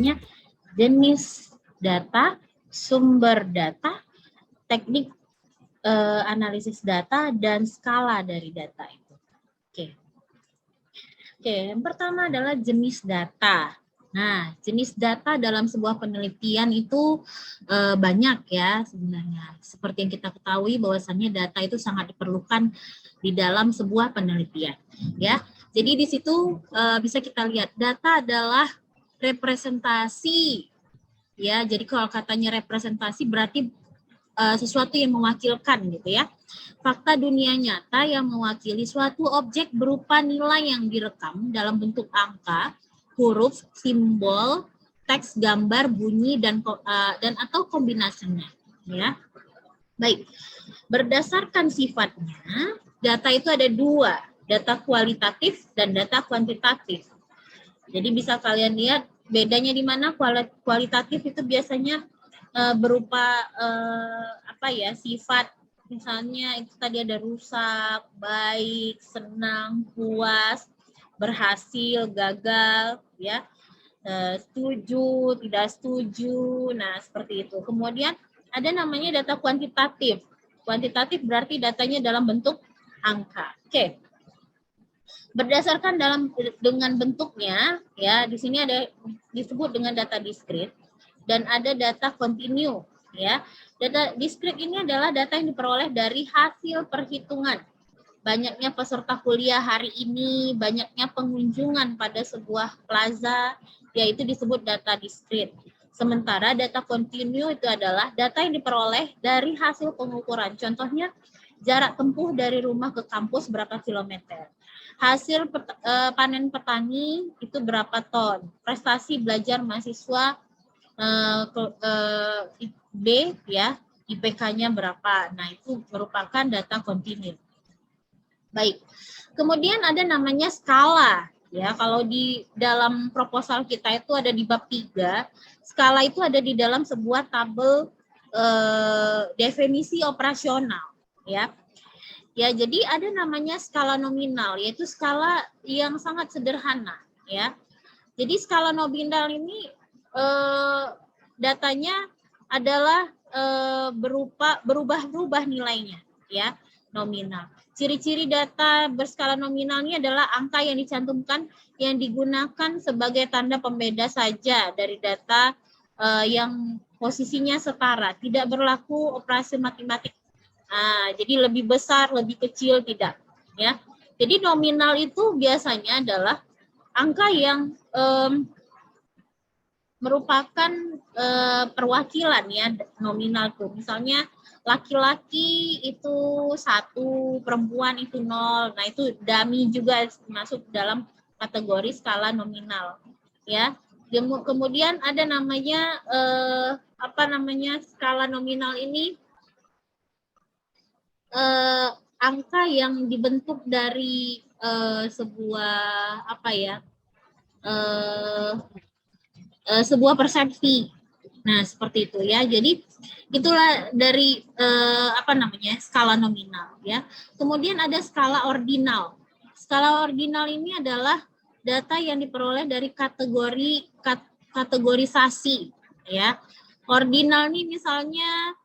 namanya jenis data, sumber data, teknik analisis data, dan skala dari data itu. Oke, yang pertama adalah jenis data. Nah, jenis data dalam sebuah penelitian itu banyak ya sebenarnya. Seperti yang kita ketahui bahwasannya data itu sangat diperlukan di dalam sebuah penelitian. Ya, jadi di situ bisa kita lihat data adalah representasi. Ya, jadi kalau katanya representasi berarti sesuatu yang mewakilkan gitu ya. Fakta dunia nyata yang mewakili suatu objek berupa nilai yang direkam dalam bentuk angka, huruf, simbol, teks, gambar, bunyi dan atau kombinasinya ya. Baik. Berdasarkan sifatnya, data itu ada dua, data kualitatif dan data kuantitatif. Jadi bisa kalian lihat bedanya di mana. Kualitatif itu biasanya berupa sifat, misalnya itu tadi ada rusak, baik, senang, puas, berhasil, gagal, ya, setuju, tidak setuju. Nah, seperti itu. Kemudian ada namanya data kuantitatif. Kuantitatif berarti datanya dalam bentuk angka. Oke. Berdasarkan dengan bentuknya, ya, di sini ada disebut dengan data diskrit dan ada data kontinu, ya. Data diskrit ini adalah data yang diperoleh dari hasil perhitungan. Banyaknya peserta kuliah hari ini, banyaknya pengunjungan pada sebuah plaza, yaitu disebut data diskrit. Sementara data kontinu itu adalah data yang diperoleh dari hasil pengukuran. Contohnya, jarak tempuh dari rumah ke kampus berapa kilometer. Hasil panen petani itu berapa ton. Prestasi belajar mahasiswa B, ya, IPK-nya berapa. Nah, itu merupakan data kontinu. Baik. Kemudian ada namanya skala. Ya, kalau di dalam proposal kita itu ada di bab 3, skala itu ada di dalam sebuah tabel definisi operasional, ya. Ya, jadi ada namanya skala nominal, yaitu skala yang sangat sederhana, ya. Jadi skala nominal ini datanya adalah berubah-ubah nilainya, ya, nominal. Ciri-ciri data berskala nominal ini adalah angka yang dicantumkan yang digunakan sebagai tanda pembeda saja dari data yang posisinya setara, tidak berlaku operasi matematik. Nah, jadi lebih besar, lebih kecil tidak, ya. Jadi nominal itu biasanya adalah angka yang merupakan perwakilan, ya, nominal tuh. Misalnya laki-laki itu 1, perempuan itu 0. Nah, itu dummy juga masuk dalam kategori skala nominal, ya. Kemudian ada namanya skala nominal ini angka yang dibentuk dari sebuah sebuah persepsi. Nah, seperti itu, ya. Jadi itulah dari skala nominal, ya. Kemudian ada skala ordinal. Skala ordinal ini adalah data yang diperoleh dari kategorisasi, ya. Ordinal ini misalnya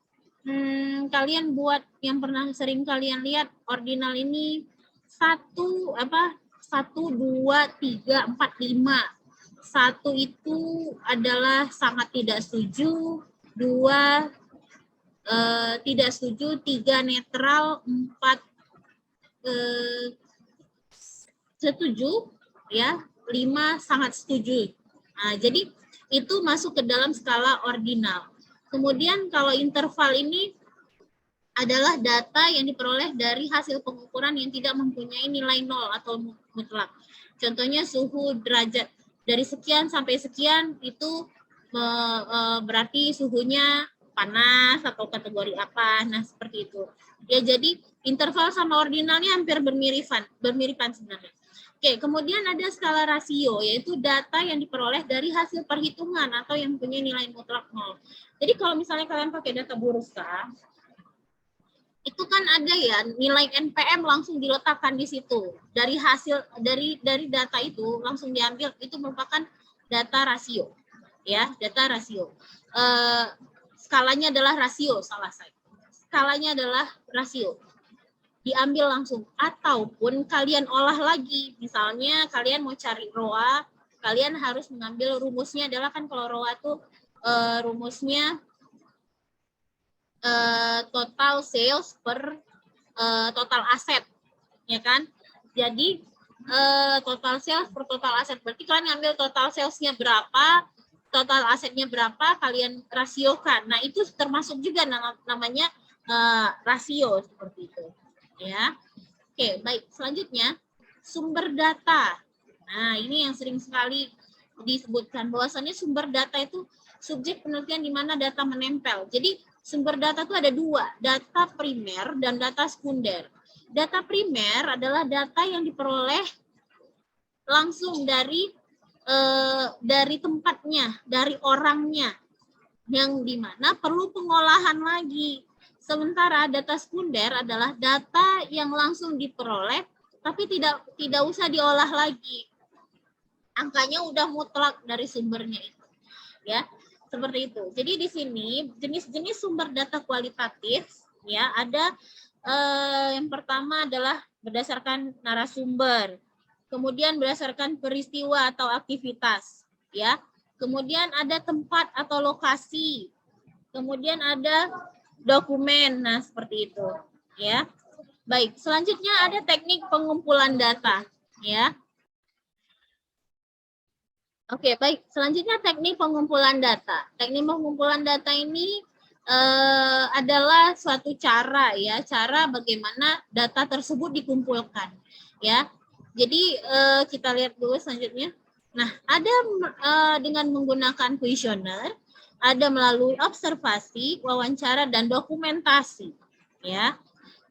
kalian buat yang pernah sering kalian lihat, ordinal ini 1, 2, 3, 4, 5. 1 itu adalah sangat tidak setuju, 2 tidak setuju, 3 netral, 4 setuju, ya, 5 sangat setuju. Nah, jadi itu masuk ke dalam skala ordinal. Kemudian kalau interval ini adalah data yang diperoleh dari hasil pengukuran yang tidak mempunyai nilai 0 atau mutlak. Contohnya suhu derajat. Dari sekian sampai sekian itu berarti suhunya panas atau kategori apa. Nah, seperti itu. Ya, jadi interval sama ordinalnya hampir bermiripan sebenarnya. Oke, kemudian ada skala rasio, yaitu data yang diperoleh dari hasil perhitungan atau yang punya nilai mutlak 0. Jadi kalau misalnya kalian pakai data bursa, itu kan ada ya nilai NPM langsung diletakkan di situ. Dari hasil dari data itu langsung diambil, itu merupakan data rasio. ya, data rasio. Skalanya adalah rasio, salah saya. Skalanya adalah rasio. Diambil langsung, ataupun kalian olah lagi. Misalnya kalian mau cari ROA, kalian harus mengambil rumusnya adalah kan kalau ROA tuh rumusnya total sales per total aset, ya kan? Jadi total sales per total aset, berarti kalian ngambil total salesnya berapa, total asetnya berapa, kalian rasiokan. Nah itu termasuk juga namanya rasio seperti itu, ya. Oke, baik. Selanjutnya sumber data. Nah ini yang sering sekali disebutkan bahwasannya sumber data itu subjek penelitian di mana data menempel. Jadi sumber data itu ada dua, data primer dan data sekunder. Data primer adalah data yang diperoleh langsung dari tempatnya, dari orangnya, yang dimana perlu pengolahan lagi. Sementara data sekunder adalah data yang langsung diperoleh, tapi tidak usah diolah lagi. Angkanya udah mutlak dari sumbernya itu, ya. Seperti itu. Jadi di sini jenis-jenis sumber data kualitatif, ya, ada yang pertama adalah berdasarkan narasumber, kemudian berdasarkan peristiwa atau aktivitas, ya. Kemudian ada tempat atau lokasi, kemudian ada dokumen. Nah, seperti itu, ya. Baik, selanjutnya ada teknik pengumpulan data, ya. Oke, baik. Selanjutnya teknik pengumpulan data. Teknik pengumpulan data ini adalah suatu cara, ya, cara bagaimana data tersebut dikumpulkan, ya. Jadi kita lihat dulu selanjutnya. Nah, ada dengan menggunakan kuesioner, ada melalui observasi, wawancara, dan dokumentasi, ya.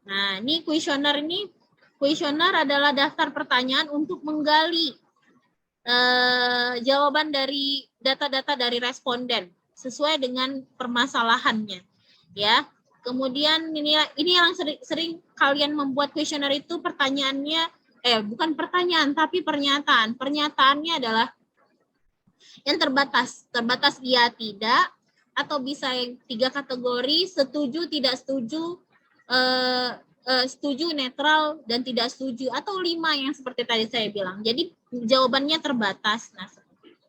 Nah, ini kuesioner adalah daftar pertanyaan untuk menggali jawaban dari data-data dari responden sesuai dengan permasalahannya, ya. Kemudian ini yang sering kalian membuat kuesioner itu pertanyaannya bukan pertanyaan tapi pernyataan. Pernyataannya adalah yang terbatas iya tidak, atau bisa yang 3 kategori, setuju, tidak setuju, setuju, netral, dan tidak setuju, atau 5 yang seperti tadi saya bilang. Jadi jawabannya terbatas. Nah, seperti itu.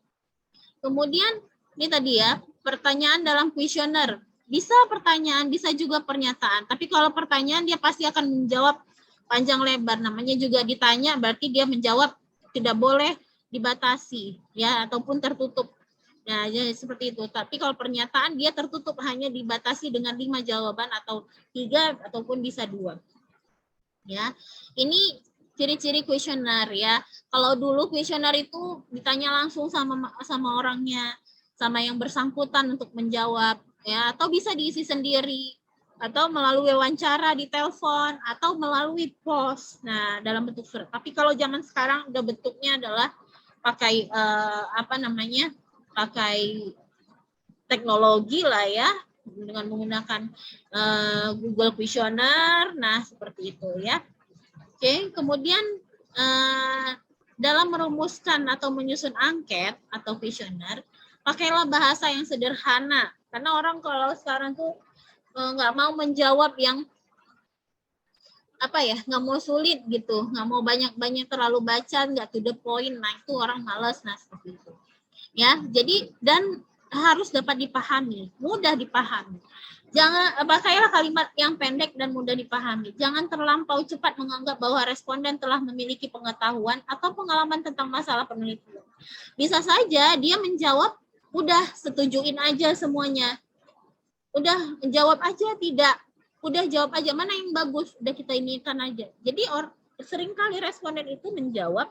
Kemudian ini tadi ya, pertanyaan dalam kuesioner. Bisa pertanyaan, bisa juga pernyataan. Tapi kalau pertanyaan dia pasti akan menjawab panjang lebar. Namanya juga ditanya, berarti dia menjawab tidak boleh dibatasi, ya, ataupun tertutup. Nah, jadi seperti itu. Tapi kalau pernyataan dia tertutup, hanya dibatasi dengan 5 jawaban atau 3 ataupun bisa 2. Ya. Ini ciri-ciri kuesioner, ya. Kalau dulu kuesioner itu ditanya langsung sama orangnya, sama yang bersangkutan untuk menjawab, ya, atau bisa diisi sendiri, atau melalui wawancara di telepon, atau melalui pos. Nah, dalam bentuk surat. Tapi kalau zaman sekarang udah bentuknya adalah pakai pakai teknologi lah, ya, dengan menggunakan Google Questionnaire. Nah, seperti itu, ya. Oke, kemudian dalam merumuskan atau menyusun angket atau questionnaire, pakailah bahasa yang sederhana. Karena orang kalau sekarang tuh nggak mau menjawab yang nggak mau sulit gitu, nggak mau banyak terlalu baca, nggak to the point. Nah, itu orang malas. Nah, seperti itu. Ya, jadi dan harus dapat dipahami, mudah dipahami. Jangan pakailah kalimat yang pendek dan mudah dipahami. Jangan terlampau cepat menganggap bahwa responden telah memiliki pengetahuan atau pengalaman tentang masalah penelitian. Bisa saja dia menjawab, udah setujuin aja semuanya. Udah jawab aja tidak. Udah jawab aja mana yang bagus, udah kita inikan aja. Jadi seringkali responden itu menjawab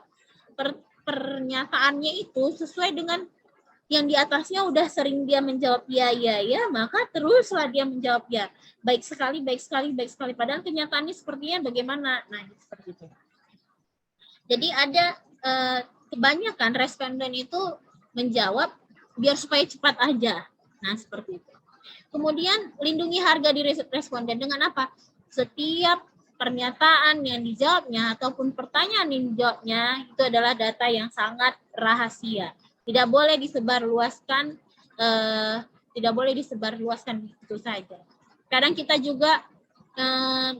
pernyataannya itu sesuai dengan yang di atasnya udah sering dia menjawab ya, maka teruslah dia menjawab ya. Baik sekali. Padahal kenyataannya sepertinya bagaimana? Nah, seperti itu. Jadi ada kebanyakan responden itu menjawab biar supaya cepat aja. Nah, seperti itu. Kemudian lindungi harga diri responden dengan apa? Setiap pernyataan yang dijawabnya ataupun pertanyaan yang dijawabnya itu adalah data yang sangat rahasia. Tidak boleh disebarluaskan, tidak boleh disebarluaskan begitu saja. Kadang kita juga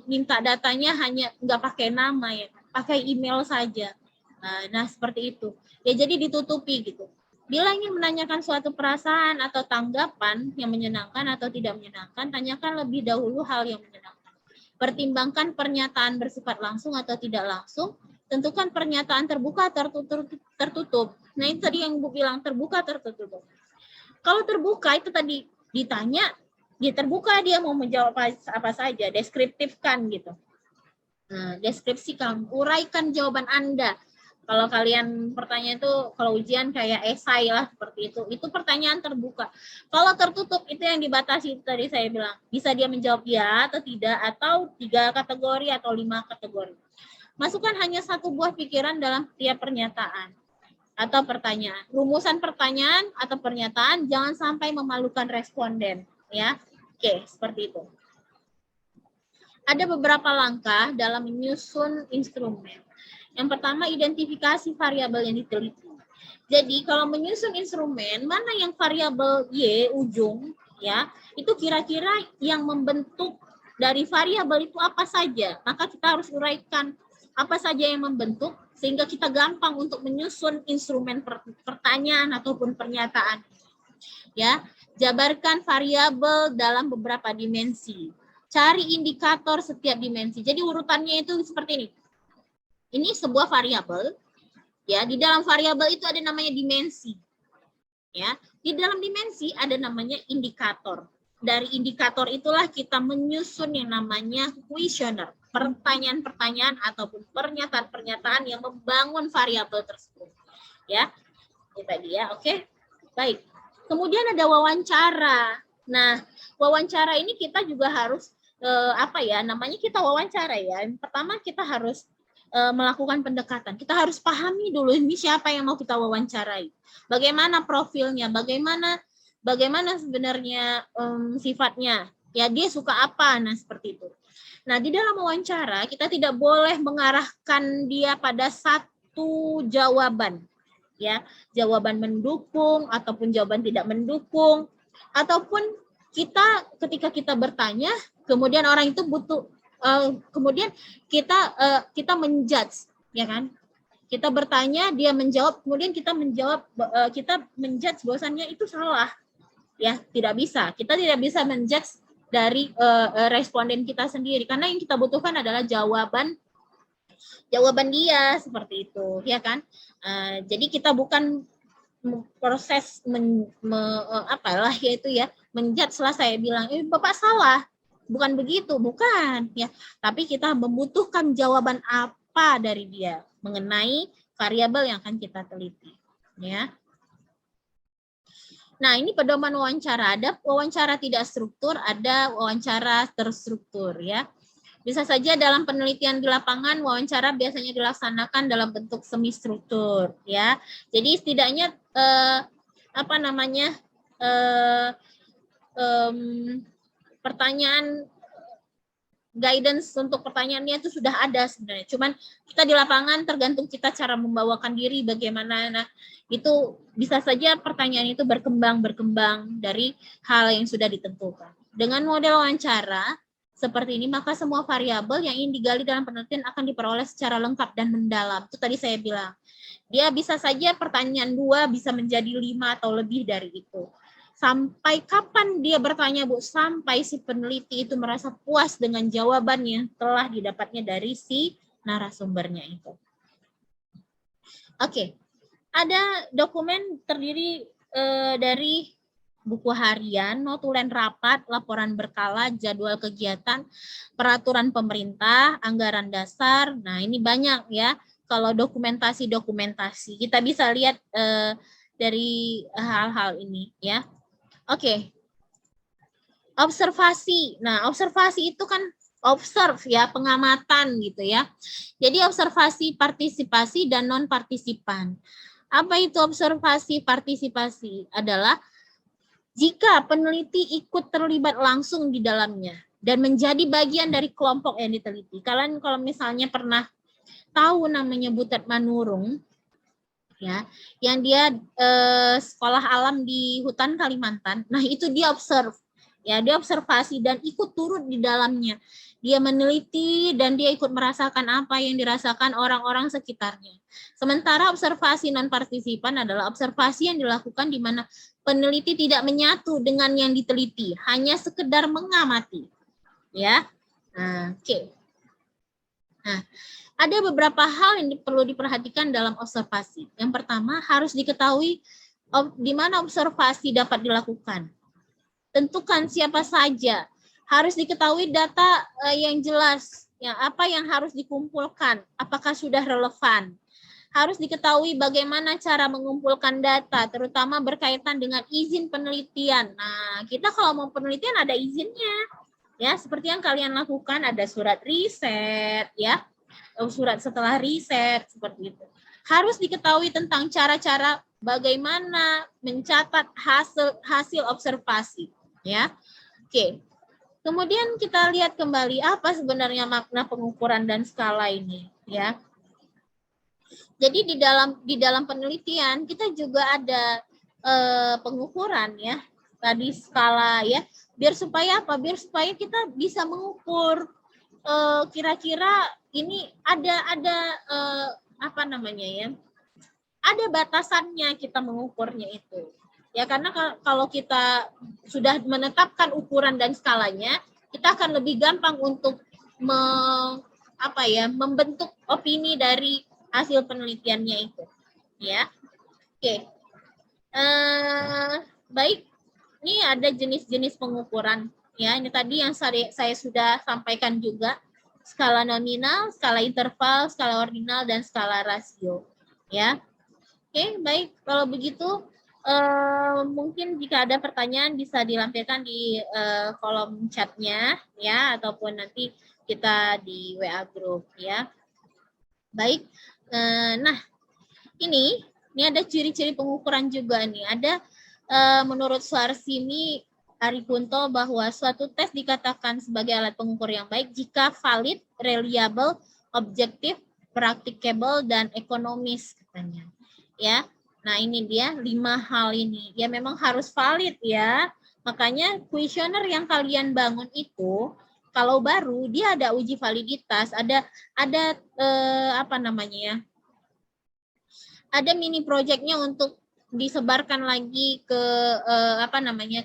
minta datanya hanya nggak pakai nama ya, pakai email saja. Nah seperti itu. Ya jadi ditutupi gitu. Bila ingin menanyakan suatu perasaan atau tanggapan yang menyenangkan atau tidak menyenangkan, tanyakan lebih dahulu hal yang menyenangkan. Pertimbangkan pernyataan bersifat langsung atau tidak langsung. Tentukan pernyataan terbuka tertutup. Nah itu tadi yang Bu bilang, terbuka tertutup. Kalau terbuka itu tadi ditanya, dia terbuka, dia mau menjawab apa saja, deskriptifkan gitu. Nah, deskripsikan, uraikan jawaban Anda. Kalau kalian pertanyaan itu, kalau ujian kayak esai lah seperti itu pertanyaan terbuka. Kalau tertutup itu yang dibatasi tadi saya bilang, bisa dia menjawab ya atau tidak, atau 3 kategori atau 5 kategori. Masukkan hanya satu buah pikiran dalam tiap pernyataan atau pertanyaan. Rumusan pertanyaan atau pernyataan jangan sampai memalukan responden, ya. Oke, seperti itu. Ada beberapa langkah dalam menyusun instrumen. Yang pertama, identifikasi variabel yang diteliti. Jadi, kalau menyusun instrumen, mana yang variabel Y ujung, ya, itu kira-kira yang membentuk dari variabel itu apa saja. Maka kita harus uraikan apa saja yang membentuk, sehingga kita gampang untuk menyusun instrumen pertanyaan ataupun pernyataan. Ya, jabarkan variabel dalam beberapa dimensi. Cari indikator setiap dimensi. Jadi urutannya itu seperti ini. Ini sebuah variabel. Ya, di dalam variabel itu ada namanya dimensi. Ya, di dalam dimensi ada namanya indikator. Dari indikator itulah kita menyusun yang namanya kuesioner, pertanyaan-pertanyaan ataupun pernyataan-pernyataan yang membangun variabel tersebut. Ya, itu tadi ya. Oke, baik. Kemudian ada wawancara. Nah, wawancara ini kita juga harus namanya kita wawancara ya. Pertama kita harus melakukan pendekatan. Kita harus pahami dulu ini siapa yang mau kita wawancarai. Bagaimana profilnya, bagaimana sebenarnya sifatnya. Ya, dia suka apa, nah seperti itu. Nah, di dalam wawancara kita tidak boleh mengarahkan dia pada satu jawaban. Ya, jawaban mendukung ataupun jawaban tidak mendukung, ataupun ketika kita bertanya, kemudian orang itu butuh kemudian kita menjudge, ya kan? Kita bertanya, dia menjawab, kemudian kita menjawab, kita menjudge bahwasannya itu salah, ya tidak bisa. Kita tidak bisa menjudge dari responden kita sendiri, karena yang kita butuhkan adalah jawaban dia seperti itu, ya kan? Jadi kita bukan proses yaitu ya menjudge lah saya bilang, Bapak salah. Bukan begitu, bukan ya. Tapi kita membutuhkan jawaban apa dari dia mengenai variabel yang akan kita teliti, ya. Nah, ini pedoman wawancara. Ada wawancara tidak struktur, ada wawancara terstruktur, ya. Bisa saja dalam penelitian di lapangan, wawancara biasanya dilaksanakan dalam bentuk semi struktur, ya. Jadi setidaknya pertanyaan guidance untuk pertanyaannya itu sudah ada sebenarnya. Cuman kita di lapangan tergantung kita cara membawakan diri bagaimana. Nah, itu bisa saja pertanyaan itu berkembang dari hal yang sudah ditentukan. Dengan model wawancara seperti ini, maka semua variabel yang ingin digali dalam penelitian akan diperoleh secara lengkap dan mendalam. Itu tadi saya bilang. Dia bisa saja pertanyaan 2 bisa menjadi 5 atau lebih dari itu. Sampai kapan dia bertanya, Bu? Sampai si peneliti itu merasa puas dengan jawabannya telah didapatnya dari si narasumbernya itu. Oke, ada dokumen terdiri dari buku harian, notulen rapat, laporan berkala, jadwal kegiatan, peraturan pemerintah, anggaran dasar. Nah, ini banyak ya. Kalau dokumentasi, kita bisa lihat dari hal-hal ini ya. Oke. Observasi. Nah, observasi itu kan observe ya, pengamatan gitu ya. Jadi observasi partisipasi dan non partisipan. Apa itu observasi partisipasi? Adalah jika peneliti ikut terlibat langsung di dalamnya dan menjadi bagian dari kelompok yang diteliti. Kalian kalau misalnya pernah tahu namanya Butet Manurung, ya, yang dia sekolah alam di hutan Kalimantan. Nah, itu dia observe, ya, dia observasi dan ikut turut di dalamnya. Dia meneliti dan dia ikut merasakan apa yang dirasakan orang-orang sekitarnya. Sementara observasi non partisipan adalah observasi yang dilakukan di mana peneliti tidak menyatu dengan yang diteliti, hanya sekedar mengamati, ya. Nah, oke. Nah, ada beberapa hal yang perlu diperhatikan dalam observasi. Yang pertama, harus diketahui di mana observasi dapat dilakukan. Tentukan siapa saja. Harus diketahui data yang jelas, yang apa yang harus dikumpulkan, apakah sudah relevan. Harus diketahui bagaimana cara mengumpulkan data, terutama berkaitan dengan izin penelitian. Nah, kita kalau mau penelitian ada izinnya. Ya, seperti yang kalian lakukan, ada surat riset, ya, surat setelah riset, seperti itu. Harus diketahui tentang cara-cara bagaimana mencatat hasil observasi, ya. Oke. Kemudian kita lihat kembali apa sebenarnya makna pengukuran dan skala ini, ya. Jadi di dalam penelitian kita juga ada pengukuran, ya. Tadi skala, ya. Biar supaya apa? Biar supaya kita bisa mengukur kira-kira ini ada apa namanya, ya, ada batasannya kita mengukurnya itu, ya, karena kalau kita sudah menetapkan ukuran dan skalanya, kita akan lebih gampang untuk membentuk opini dari hasil penelitiannya itu, ya. Oke. Baik, ini ada jenis-jenis pengukuran, ya. Ini tadi yang saya sudah sampaikan juga, skala nominal, skala interval, skala ordinal, dan skala rasio, ya. Oke, baik. Kalau begitu, mungkin jika ada pertanyaan bisa dilampirkan di kolom chatnya, ya, ataupun nanti kita di WA group, ya. Baik. Nah, ini ada ciri-ciri pengukuran juga nih. Ada menurut Suarsini Arikunto bahwa suatu tes dikatakan sebagai alat pengukur yang baik jika valid, reliable, objektif, practicable, dan ekonomis, katanya. Ya, nah ini dia 5 hal ini. Ya memang harus valid, ya. Makanya kuesioner yang kalian bangun itu kalau baru dia ada uji validitas, ada apa namanya, ya, ada mini projectnya untuk disebarkan lagi ke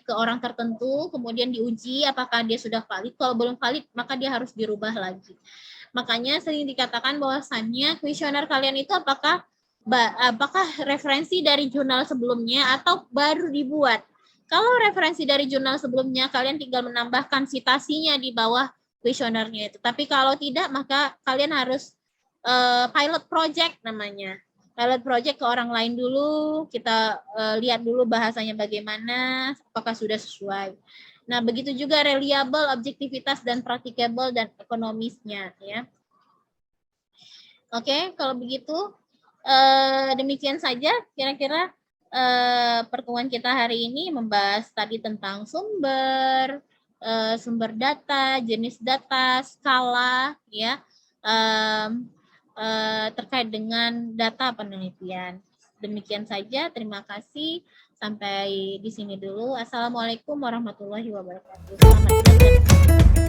ke orang tertentu, kemudian diuji apakah dia sudah valid. Kalau belum valid, maka dia harus dirubah lagi. Makanya sering dikatakan bahwasannya kuesioner kalian itu apakah referensi dari jurnal sebelumnya atau baru dibuat. Kalau referensi dari jurnal sebelumnya, kalian tinggal menambahkan citasinya di bawah kuesionernya itu. Tapi kalau tidak, maka kalian harus pilot project namanya. Pilot project ke orang lain dulu, kita lihat dulu bahasanya bagaimana, apakah sudah sesuai. Nah, begitu juga reliable, objektivitas, dan practicable, dan ekonomisnya, ya. Oke, kalau begitu demikian saja kira-kira pertemuan kita hari ini membahas tadi tentang sumber data, jenis data, skala, ya, terkait dengan data penelitian. Demikian saja, terima kasih. Sampai di sini dulu. Assalamualaikum warahmatullahi wabarakatuh. Selamat datang.